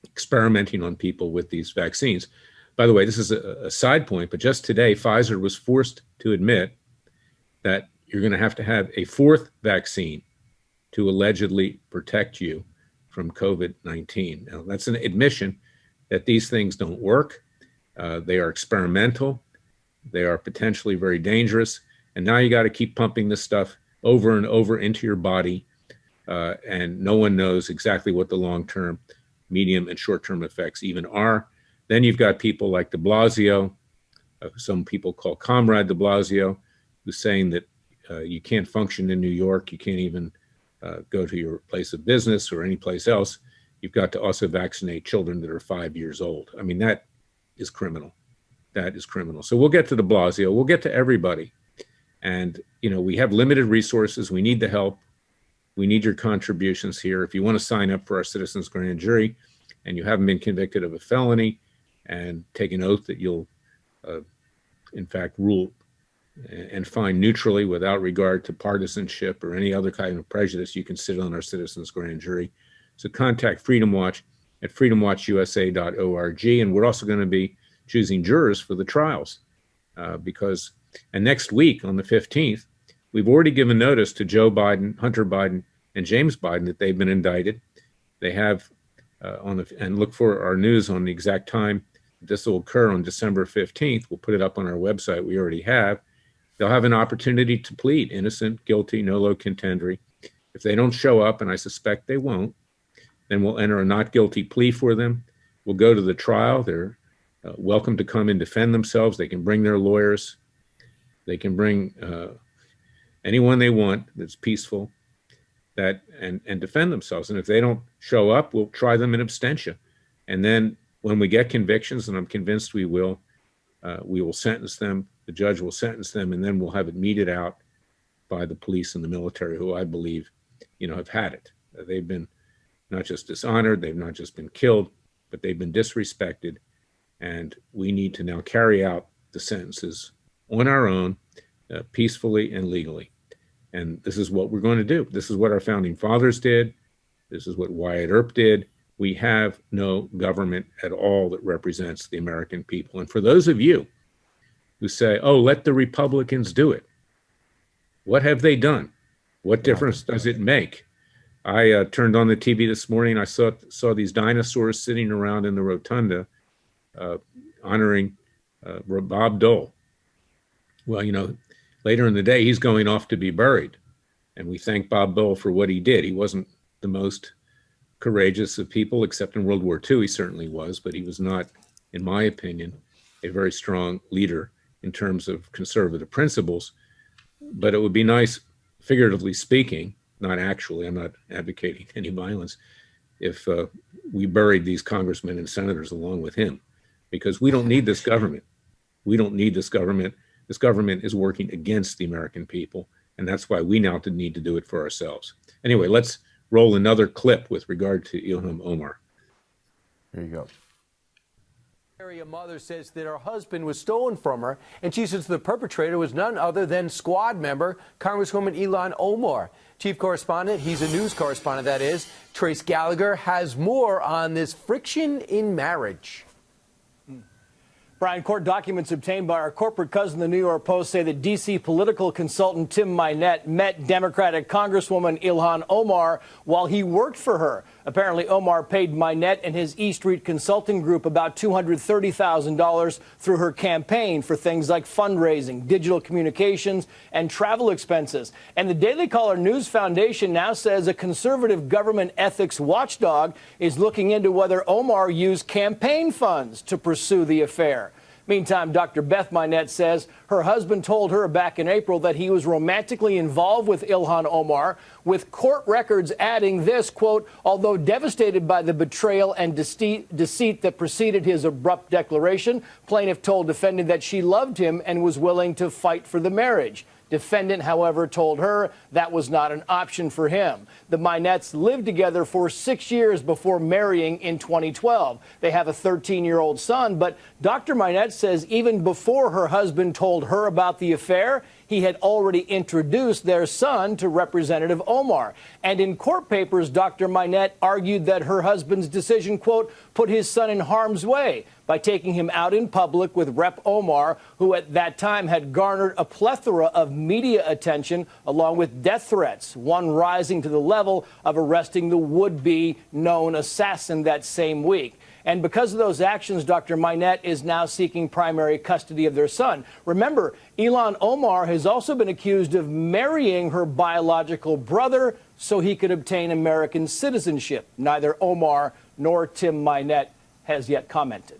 Speaker 2: experimenting on people with these vaccines. By the way, this is a side point, but just today, Pfizer was forced to admit that you're going to have a 4th vaccine to allegedly protect you from COVID-19. Now, that's an admission that these things don't work. They are experimental. They are potentially very dangerous. And now you got to keep pumping this stuff over and over into your body. And no one knows exactly what the long-term, medium, and short-term effects even are. Then you've got people like de Blasio, some people call Comrade de Blasio, who's saying that you can't function in New York. You can't even go to your place of business or any place else. You've got to also vaccinate children that are 5 years old. I mean, that is criminal. That is criminal. So we'll get to de Blasio. We'll get to everybody. And, you know, we have limited resources. We need the help. We need your contributions here. If you want to sign up for our Citizens Grand Jury and you haven't been convicted of a felony and take an oath that you'll, in fact, rule and find neutrally without regard to partisanship or any other kind of prejudice, you can sit on our Citizens Grand Jury. So contact Freedom Watch at freedomwatchusa.org. And we're also going to be choosing jurors for the trials and next week on the 15th, we've already given notice to Joe Biden, Hunter Biden, and James Biden that they've been indicted. They have and look for our news on the exact time this will occur on December 15th. We'll put it up on our website. We already have. They'll have an opportunity to plead innocent, guilty, nolo contendere. If they don't show up, and I suspect they won't, then we'll enter a not guilty plea for them. We'll go to the trial. They're welcome to come and defend themselves. They can bring their lawyers. They can bring anyone they want that's peaceful. that and defend themselves. And if they don't show up, we'll try them in absentia. And then when we get convictions, and I'm convinced we will sentence them. The judge will sentence them, and then we'll have it meted out by the police and the military, who I believe, have had it. They've been not just dishonored, they've not just been killed, but they've been disrespected. And we need to now carry out the sentences on our own, peacefully and legally. And this is what we're going to do. This is what our founding fathers did. This is what Wyatt Earp did. We have no government at all that represents the American people. And for those of you who say, oh, let the Republicans do it, what have they done? What difference does it make? I turned on the TV this morning. I saw these dinosaurs sitting around in the rotunda honoring Bob Dole. Well, later in the day, he's going off to be buried. And we thank Bob Dole for what he did. He wasn't the most courageous of people, except in World War II, he certainly was, but he was not, in my opinion, a very strong leader in terms of conservative principles. But it would be nice, figuratively speaking, not actually, I'm not advocating any violence, if we buried these congressmen and senators along with him, because we don't need this government. We don't need this government. This government is working against the American people, and that's why we now need to do it for ourselves. Anyway, let's roll another clip with regard to Ilhan Omar.
Speaker 1: Here you go.
Speaker 10: A mother says that her husband was stolen from her, and she says the perpetrator was none other than squad member Congresswoman Ilhan Omar. Chief correspondent, he's a news correspondent, that is, Trace Gallagher, has more on this friction in marriage.
Speaker 11: Brian, court documents obtained by our corporate cousin, the New York Post, say that D.C. political consultant Tim Minette met Democratic Congresswoman Ilhan Omar while he worked for her. Apparently, Omar paid Minette and his E Street Consulting Group about $230,000 through her campaign for things like fundraising, digital communications, and travel expenses. And the Daily Caller News Foundation now says a conservative government ethics watchdog is looking into whether Omar used campaign funds to pursue the affair. Meantime, Dr. Beth Minette says her husband told her back in April that he was romantically involved with Ilhan Omar, with court records adding this, quote, although devastated by the betrayal and deceit that preceded his abrupt declaration, plaintiff told defendant that she loved him and was willing to fight for the marriage. Defendant, however, told her that was not an option for him. The Minettes lived together for 6 years before marrying in 2012. They have a 13-year-old son, but Dr. Minette says even before her husband told her about the affair, he had already introduced their son to Representative Omar. And in court papers, Dr. Minette argued that her husband's decision, quote, put his son in harm's way by taking him out in public with Rep. Omar, who at that time had garnered a plethora of media attention along with death threats, one rising to the level of arresting the would-be known assassin that same week. And because of those actions, Dr. Minette is now seeking primary custody of their son. Remember, Ilhan Omar has also been accused of marrying her biological brother so he could obtain American citizenship. Neither Omar nor Tim Minette has yet commented.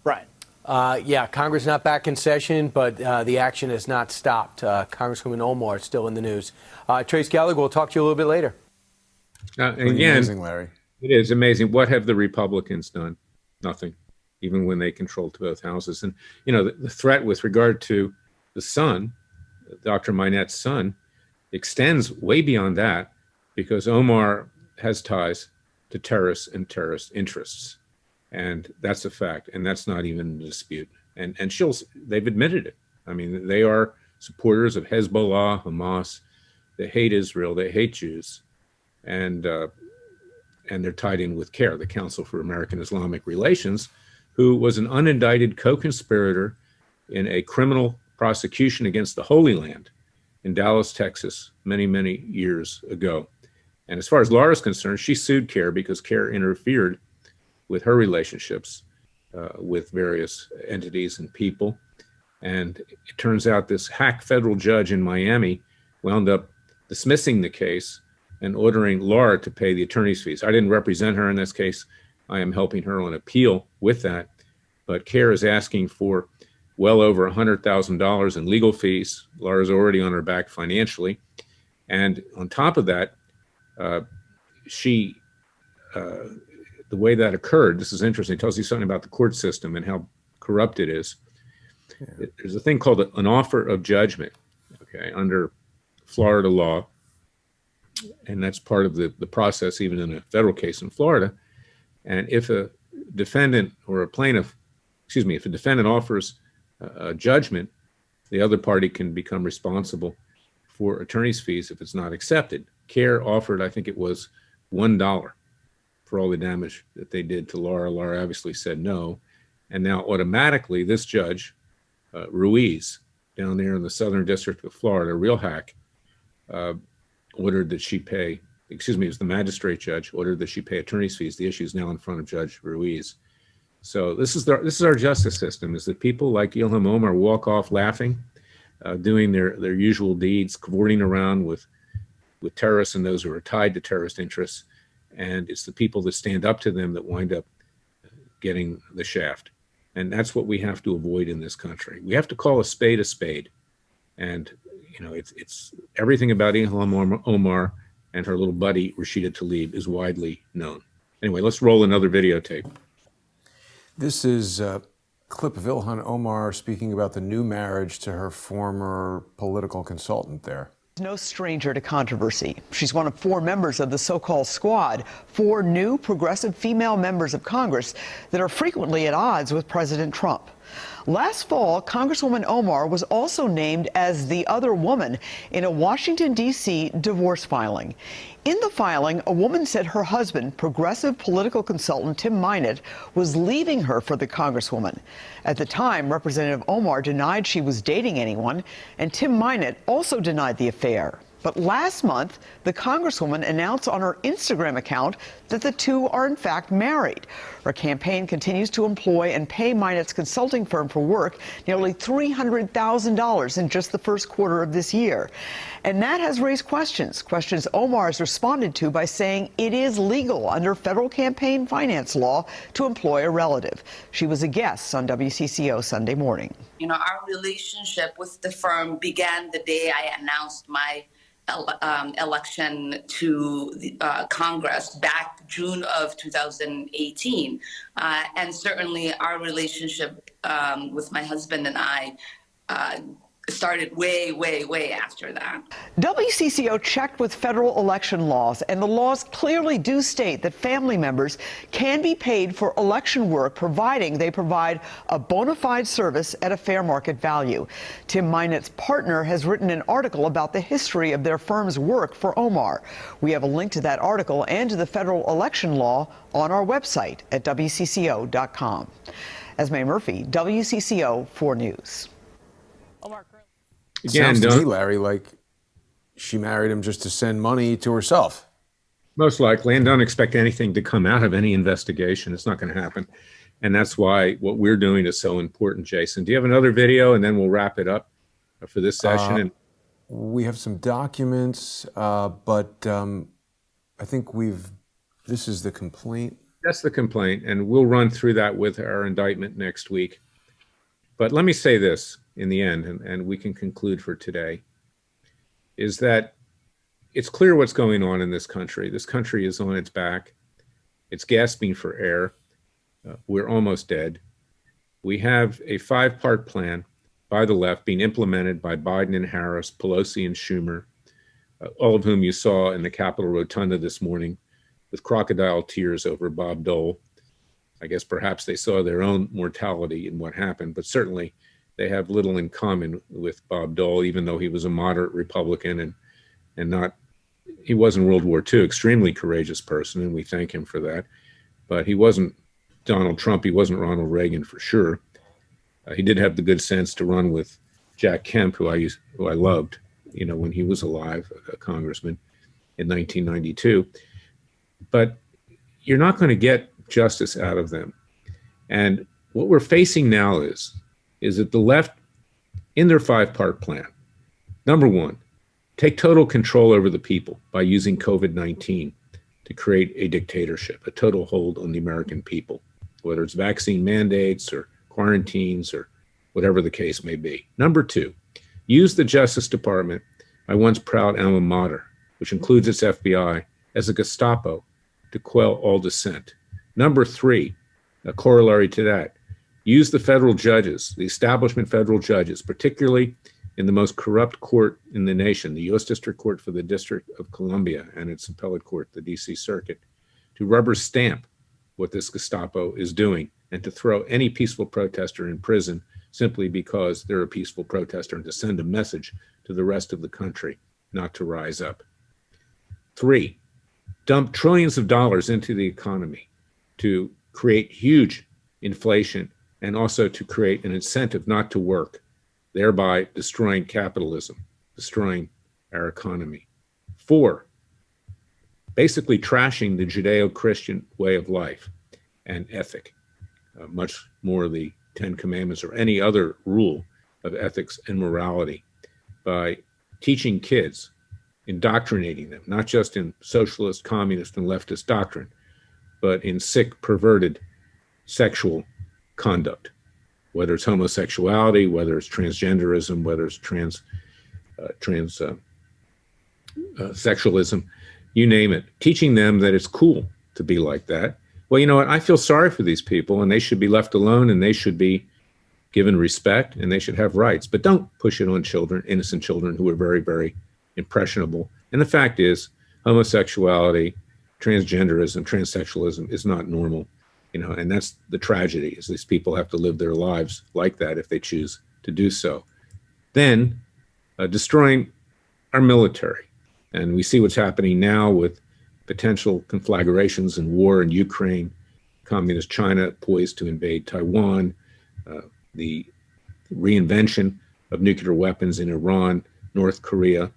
Speaker 11: Brian.
Speaker 10: Yeah, Congress not back in session, but the action has not stopped. Congresswoman Omar is still in the news. Trace Gallagher, we'll talk to you a little bit later.
Speaker 2: Again,
Speaker 1: amazing, Larry.
Speaker 2: It is amazing. What have the Republicans done? Nothing, even when they controlled both houses. And, the threat with regard to the son, Dr. Minette's son, extends way beyond that because Omar has ties to terrorists and terrorist interests. And that's a fact. And that's not even a dispute. And they've admitted it. I mean, they are supporters of Hezbollah, Hamas. They hate Israel. They hate Jews. And they're tied in with CAIR, the Council for American Islamic Relations, who was an unindicted co-conspirator in a criminal prosecution against the Holy Land in Dallas, Texas, many, many years ago. And as far as Laura's concerned, she sued CAIR because CAIR interfered with her relationships with various entities and people. And it turns out this hack federal judge in Miami wound up dismissing the case and ordering Laura to pay the attorney's fees. I didn't represent her in this case. I am helping her on appeal with that. But CAIR is asking for well over $100,000 in legal fees. Laura's already on her back financially. And on top of that, she, the way that occurred, this is interesting, it tells you something about the court system and how corrupt it is. Yeah. There's a thing called an offer of judgment, okay, under Florida law. And that's part of the process, even in a federal case in Florida. And if a defendant or a plaintiff, if a defendant offers a judgment, the other party can become responsible for attorney's fees if it's not accepted. CARE offered, I think it was $1 for all the damage that they did to Laura. Laura obviously said no. And now automatically this judge, Ruiz, down there in the Southern District of Florida, real hack, ordered that she pay, it was the magistrate judge, ordered that she pay attorney's fees. The issue is now in front of Judge Ruiz. So this is our justice system, is that people like Ilhan Omar walk off laughing, doing their usual deeds, cavorting around with terrorists and those who are tied to terrorist interests. And it's the people that stand up to them that wind up getting the shaft. And that's what we have to avoid in this country. We have to call a spade. And it's everything about Ilhan Omar and her little buddy, Rhasida Talilb, is widely known. Anyway, let's roll another videotape.
Speaker 1: This is a clip of Ilhan Omar speaking about the new marriage to her former political consultant there.
Speaker 12: No stranger to controversy. She's one of 4 members of the so-called squad, 4 new progressive female members of Congress that are frequently at odds with President Trump. Last fall, Congresswoman Omar was also named as the other woman in a Washington, D.C. divorce filing. In the filing, a woman said her husband, progressive political consultant Tim Mynett, was leaving her for the Congresswoman. At the time, Representative Omar denied she was dating anyone, and Tim Mynett also denied the affair. But last month, the Congresswoman announced on her Instagram account that the two are in fact married. Her campaign continues to employ and pay Mynett's consulting firm for work nearly $300,000 in just the first quarter of this year. And that has raised questions Omar has responded to by saying it is legal under federal campaign finance law to employ a relative. She was a guest on WCCO Sunday morning.
Speaker 13: Our relationship with the firm began the day I announced my election to Congress back June of 2018. And certainly our relationship with my husband and I started way after that.
Speaker 12: WCCO checked with federal election laws, and the laws clearly do state that family members can be paid for election work providing they provide a bona fide service at a fair market value. Tim Mynett's partner has written an article about the history of their firm's work for Omar. We have a link to that article and to the federal election law on our website at WCCO.com. Esme Murphy, WCCO 4 News.
Speaker 1: Sounds to me, Larry, like she married him just to send money to herself.
Speaker 2: Most likely, and don't expect anything to come out of any investigation. It's not going to happen. And that's why what we're doing is so important, Jason. Do you have another video, and then we'll wrap it up for this session?
Speaker 1: We have some documents, but I think this is the complaint.
Speaker 2: That's the complaint, and we'll run through that with our indictment next week. But let me say this in the end, and we can conclude for today, is that it's clear what's going on in this country. This country is on its back. It's gasping for air. We're almost dead. We have a 5-part plan by the left being implemented by Biden and Harris, Pelosi and Schumer, all of whom you saw in the Capitol Rotunda this morning with crocodile tears over Bob Dole. I guess perhaps they saw their own mortality in what happened, but certainly they have little in common with Bob Dole, even though he was a moderate Republican and not, he was in World War II, extremely courageous person, and we thank him for that. But he wasn't Donald Trump, he wasn't Ronald Reagan for sure. He did have the good sense to run with Jack Kemp, who I loved, when he was alive, a congressman in 1992. But you're not going to get justice out of them. And what we're facing now is that the left, in their 5-part plan, number 1, take total control over the people by using COVID-19 to create a dictatorship, a total hold on the American people, whether it's vaccine mandates or quarantines or whatever the case may be. Number 2, use the Justice Department, my once proud alma mater, which includes its FBI, as a Gestapo to quell all dissent. Number three, a corollary to that, use the federal judges, the establishment federal judges, particularly in the most corrupt court in the nation, the U.S. District Court for the District of Columbia and its appellate court, the D.C. Circuit, to rubber stamp what this Gestapo is doing and to throw any peaceful protester in prison simply because they're a peaceful protester, and to send a message to the rest of the country not to rise up. Three, dump trillions of dollars into the economy to create huge inflation and also to create an incentive not to work, thereby destroying capitalism, destroying our economy. Four, basically trashing the Judeo-Christian way of life and ethic, much more the Ten Commandments or any other rule of ethics and morality, by teaching kids, indoctrinating them, not just in socialist, communist, and leftist doctrine, but in sick, perverted sexual conduct, whether it's homosexuality, whether it's transgenderism, whether it's sexualism, you name it, teaching them that it's cool to be like that. Well, you know what? I feel sorry for these people, and they should be left alone, and they should be given respect, and they should have rights. But don't push it on children, innocent children who are very, very impressionable. And the fact is, homosexuality, transgenderism, transsexualism is not normal, you know, and that's the tragedy, is these people have to live their lives like that if they choose to do so. Then destroying our military. And we see what's happening now with potential conflagrations and war in Ukraine, communist China poised to invade Taiwan, the reinvention of nuclear weapons in Iran, North Korea.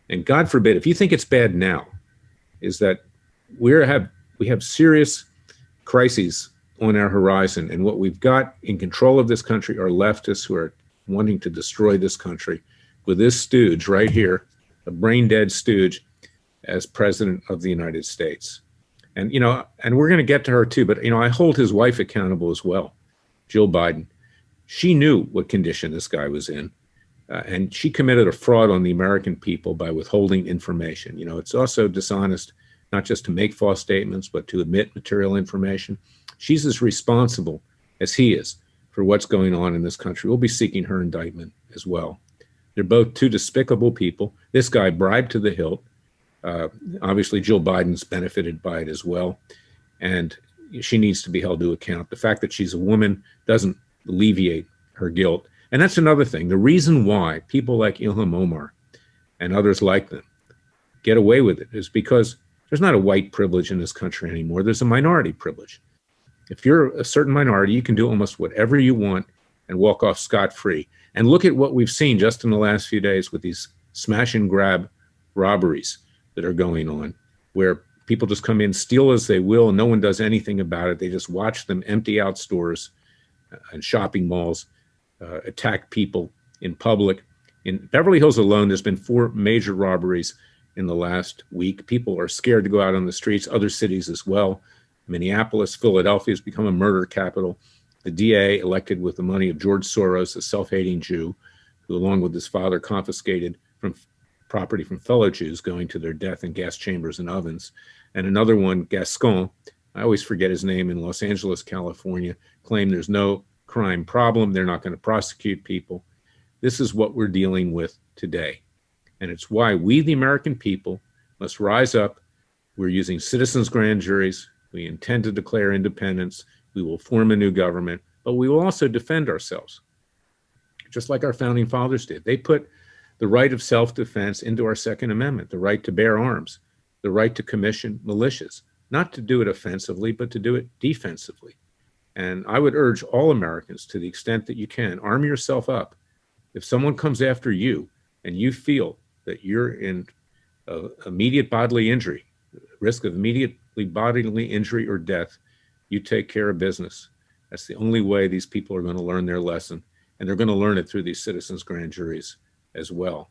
Speaker 2: And God forbid, if you think it's bad now, is that we have serious crises on our horizon. And what we've got in control of this country are leftists who are wanting to destroy this country with this stooge right here, a brain dead stooge, as president of the United States. And, you know, and we're going to get to her too, but, you know, I hold his wife accountable as well, Jill Biden. She knew what condition this guy was in, and she committed a fraud on the American people by withholding information. You know, it's also dishonest, not just to make false statements, but to admit material information. She's as responsible as he is for what's going on in this country. We'll be seeking her indictment as well. They're both two despicable people. This guy bribed to the hilt. Obviously, Jill Biden's benefited by it as well, and she needs to be held to account. The fact that she's a woman doesn't alleviate her guilt. And that's another thing. The reason why people like Ilhan Omar and others like them get away with it is because there's not a white privilege in this country anymore. There's a minority privilege. If you're a certain minority, you can do almost whatever you want and walk off scot-free. And look at what we've seen just in the last few days with these smash and grab robberies that are going on, where people just come in, steal as they will, and no one does anything about it. They just watch them empty out stores and shopping malls, attack people in public. In Beverly Hills alone, there's been 4 major robberies in the last week. People are scared to go out on the streets, other cities as well. Minneapolis, Philadelphia has become a murder capital. The DA, elected with the money of George Soros, a self-hating Jew, who along with his father confiscated from property from fellow Jews going to their death in gas chambers and ovens. And another one, Gascon, I always forget his name, in Los Angeles, California, claimed there's no crime problem. They're not going to prosecute people. This is what we're dealing with today. And it's why we, the American people, must rise up. We're using citizens' grand juries. We intend to declare independence. We will form a new government, but we will also defend ourselves, just like our founding fathers did. They put the right of self-defense into our Second Amendment, the right to bear arms, the right to commission militias, not to do it offensively, but to do it defensively. And I would urge all Americans, to the extent that you can, arm yourself up. If someone comes after you and you feel that you're in immediate bodily injury, risk of immediately bodily injury or death, you take care of business. That's the only way these people are going to learn their lesson, and they're going to learn it through these citizens' grand juries as well.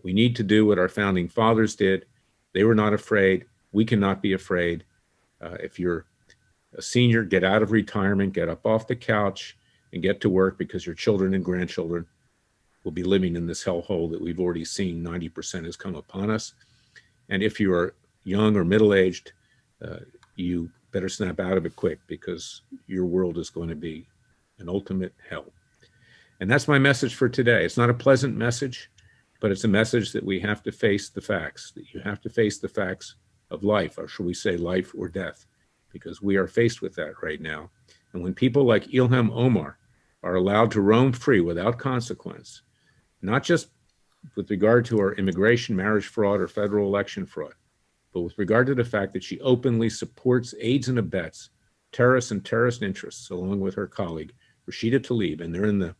Speaker 2: We need to do what our founding fathers did. They were not afraid. We cannot be afraid. If you're a senior, get out of retirement, get up off the couch and get to work, because your children and grandchildren will be living in this hellhole that we've already seen 90% has come upon us. And if you are young or middle-aged, you better snap out of it quick, because your world is going to be an ultimate hell. And that's my message for today. It's not a pleasant message, but it's a message that we have to face the facts, that you have to face the facts of life, or should we say life or death, because we are faced with that right now. And when people like Ilhan Omar are allowed to roam free without consequence, not just with regard to our immigration, marriage fraud, or federal election fraud, but with regard to the fact that she openly supports, aids, and abets terrorists and terrorist interests, along with her colleague, Rhasida Talilb, and they're in the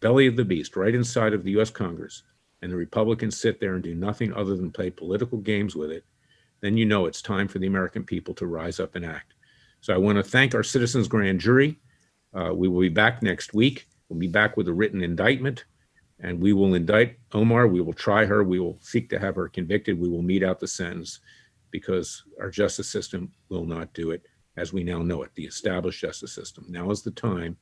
Speaker 2: belly of the beast, right inside of the US Congress, and the Republicans sit there and do nothing other than play political games with it, then you know it's time for the American people to rise up and act. So I want to thank our Citizens Grand Jury. We will be back next week. We'll be back with a written indictment, and we will indict Omar. We will try her. We will seek to have her convicted. We will mete out the sentence, because our justice system will not do it as we now know it, the established justice system. Now is the time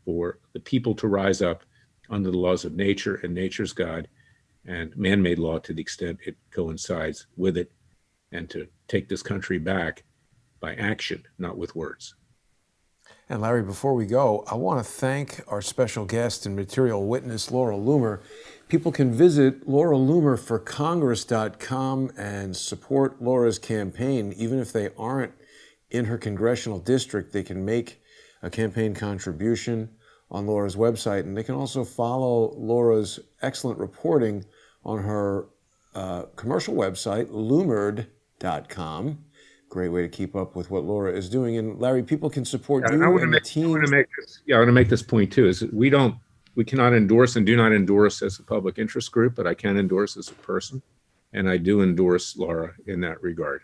Speaker 2: for the people to rise up under the laws of nature and nature's God, and man-made law to the extent it coincides with it, and to take this country back by action, not with words.
Speaker 1: And Larry, before we go, I want to thank our special guest and material witness, Laura Loomer. People can visit lauraloomerforcongress.com and support Laura's campaign. Even if they aren't in her congressional district, they can make a campaign contribution on Laura's website. And they can also follow Laura's excellent reporting on her commercial website, loomered.com. Great way to keep up with what Laura is doing. And Larry, people can support you and the team.
Speaker 2: I want to make this point too, is that we cannot endorse and do not endorse as a public interest group, but I can endorse as a person. And I do endorse Laura in that regard.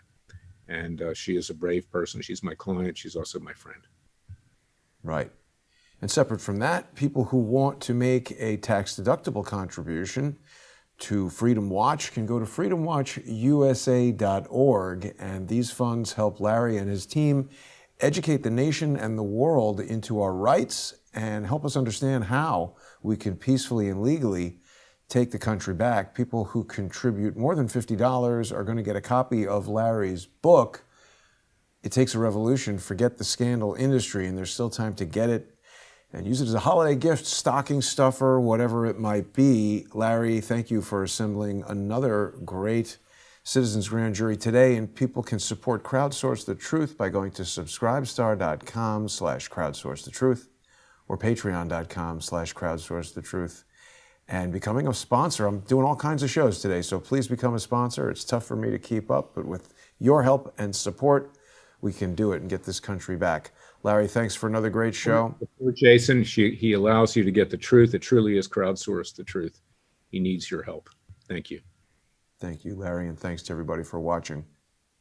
Speaker 2: And she is a brave person. She's my client. She's also my friend.
Speaker 1: Right. And separate from that, people who want to make a tax-deductible contribution to Freedom Watch can go to freedomwatchusa.org, and these funds help Larry and his team educate the nation and the world into our rights and help us understand how we can peacefully and legally take the country back. People who contribute more than $50 are going to get a copy of Larry's book, It Takes a Revolution, Forget the Scandal Industry, and there's still time to get it and use it as a holiday gift, stocking stuffer, whatever it might be. Larry, thank you for assembling another great Citizens Grand Jury today. And people can support Crowdsource the Truth by going to subscribestar.com/crowdsourcethetruth or patreon.com/crowdsourcethetruth and becoming a sponsor. I'm doing all kinds of shows today, so please become a sponsor. It's tough for me to keep up, but with your help and support, we can do it and get this country back. Larry, thanks for another great show.
Speaker 2: Jason, he allows you to get the truth. It truly is Crowdsource the Truth. He needs your help. Thank you.
Speaker 1: Thank you, Larry, and thanks to everybody for watching.